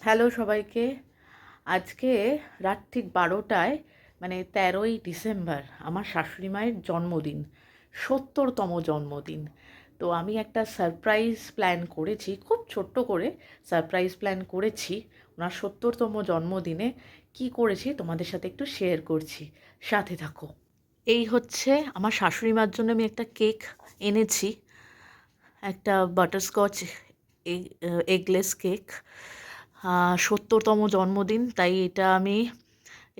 Hello সবাইকে। আজকে রাত ঠিক 12টায় মানে 13ই ডিসেম্বর আমার শাশুড়ি মায়ের জন্মদিন, 70তম জন্মদিন। তো আমি একটা সারপ্রাইজ প্ল্যান করেছি, খুব ছোট্ট করে সারপ্রাইজ প্ল্যান করেছি। ওনার 70তম জন্মদিনে কি করেছি তোমাদের সাথে একটু শেয়ার করছি, সাথে থাকো। এই হচ্ছে আমার শাশুড়ি মার জন্য আমি একটা কেক এনেছি, একটা বাটারস্কচ এগলেস কেক। 70তম জন্মদিন, তাই এটা আমি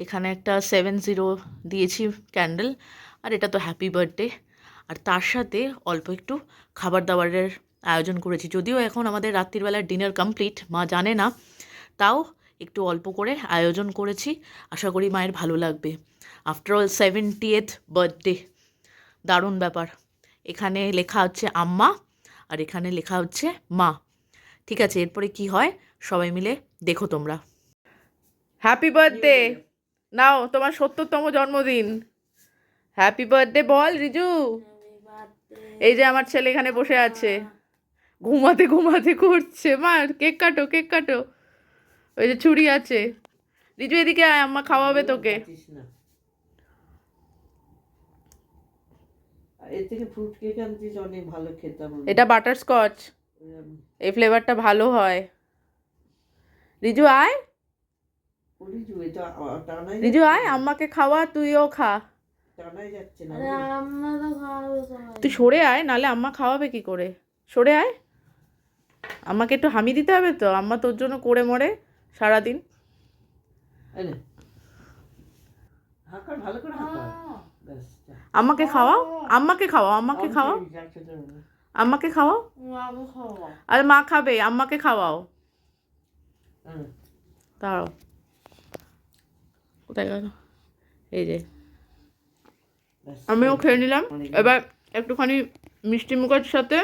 এখানে একটা 70 দিয়েছি ক্যান্ডেল, আর এটা তো হ্যাপি বার্থডে। আর তার সাথে অল্প একটু খাবার দাবারের আয়োজন করেছি, যদিও এখন আমাদের রাত্রিবেলার ডিনার কমপ্লিট, মা জানে না, তাও একটু অল্প করে আয়োজন করেছি। আশা করি মায়ের ভালো লাগবে। আফটার অল 70th বার্থডে, দারুণ ব্যাপার। এখানে লেখা হচ্ছে আম্মা, আর এখানে লেখা হচ্ছে মা। ঠিক আছে, এরপরে কি হয় সবাই মিলে দেখো তোমরা। Happy birthday. নাও, তোমার 70তম জন্মদিন। হ্যাপি বার্থডে বল রিজু। এই যে আমার ছেলে এখানে বসে আছে, ঘুমাতে ঘুমাতে করছে। মা কেক কাটো, কেক কাটো। ওই যে ছুরি আছে। রিজু এদিকে আয়, আম্মা খাওয়াবে তোকে। এর থেকে ফ্রুট কেক আনছিস, অনেক ভালো খেতাম। এটা বাটারস্কচ, এই ফ্লেভারটা ভালো হয়। রিজু আয়, রিজু আয়, আম্মাকে খাওয়া, তুইও খা। টানাই যাচ্ছে না। তুই সরে আয়, নালে আম্মা খাওয়াবে কি করে। সরে আয়, আম্মাকে একটু হামি দিতে হবে তো, আম্মা তোর জন্য করে মরে সারাদিন। ভালো করে আম্মাকে খাওয়াও, আম্মাকে খাওয়াও, আম্মাকে খাওয়াও, আম্মাকে খাওয়াও। আরে মা খাবে, আম্মাকে খাওয়াও। দাঁড়াও, কোথায় গেল? এই যে আমিও খেয়ে নিলাম। এবার একটুখানি মিষ্টি মুখের সাথে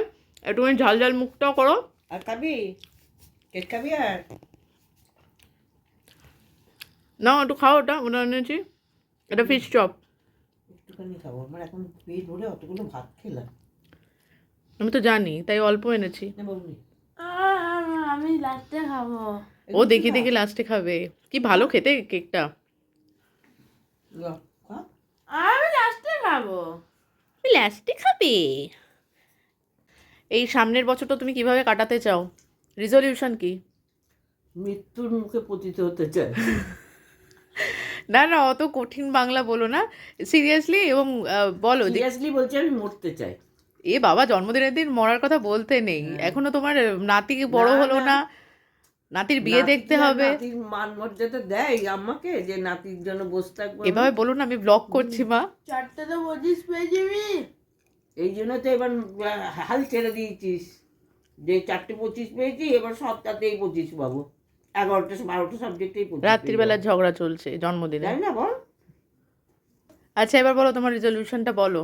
একটুখানি ঝাল ঝাল মুখটাও করো। আর খাবি? কেক খাবি? আর নাও একটু খাও, ওটা ওটা এনেছি, এটা ফিশ চপ। একটুখানি খাবো, আমার এখন পেট ভরে অতগুলো ভাত খেলাম। আমি তো জানি, তাই অল্প এনেছি। আমি লাস্টে খাবো। ও দেখি দেখি লাস্টে খাবে। কি ভালো খেতে কেকটা। আমি লাস্টে খাবো। লাস্টে খাবে। এই সামনের বছরটা তুমি কিভাবে কাটাতে চাও? রিজলিউশন কি? মৃত্যুর মুখে পতিত হতে চায়। না না, অত কঠিন বাংলা বলো না, সিরিয়াসলি। এবং বলো, সিরিয়াসলি বলছি, আমি মরতে চাই। এ বাবা, জন্মদিনের দিন মরার কথা বলতে নেই। এখনো তোমার নাতি বড় হলো না, নাতির বিয়ে দেখতে হবে। নাতির মান মর্যাদা দেয় আমাকে যে নাতির জন্য বসে থাকবো? এভাবে বলো না, আমি ব্লগ করছি মা। 4টা তো 25 পেয়ে যাবি। এই জন্য তো এবার হাল ছেড়ে দিয়েছিস, যে 4টে 25 পেয়েছি, এবার সবটাতেই 25 পাবো। 11টা 12টা সাবজেক্টেই 25। রাত্রিবেলা ঝগড়া চলছে জন্মদিনে, তাই না বল? আচ্ছা এবার বলো তোমার রেজলিউশনটা বলো।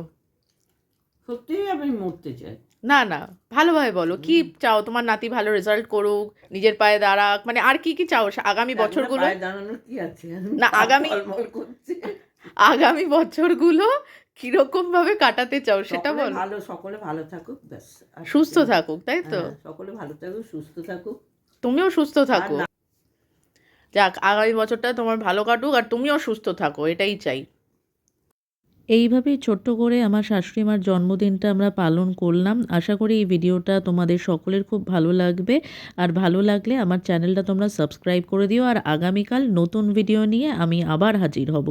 সত্যিই আমি মরতে চাই। না না, ভালোভাবে বলো, কি চাও? তোমার নাতি ভালো রেজাল্ট করুক, নিজের পায়ে দাঁড়াক, মানে আর কি কি চাও আগামী বছরগুলো? দাঁড়ানোর কি আছে না, আগামী বছরগুলো কিরকম ভাবে কাটাতে চাও সেটা বলো। ভালো, সকলে ভালো থাকুক, ব্যাস। সুস্থ থাকুক, তাই তো? সকলে ভালো থাকুক, সুস্থ থাকুক, তুমিও সুস্থ থাকো। যাক, আগামী বছরটা তোমার ভালো কাটুক আর তুমিও সুস্থ থাকো, এটাই চাই। এইভাবেই ছোট্ট করে আমার শাশুড়ি মার জন্মদিনটা আমরা পালন করলাম। আশা করি এই ভিডিওটা তোমাদের সকলের খুব ভালো লাগবে, আর ভালো লাগলে আমার চ্যানেলটা তোমরা সাবস্ক্রাইব করে দিও। আর আগামীকাল নতুন ভিডিও নিয়ে আমি আবার হাজির হব।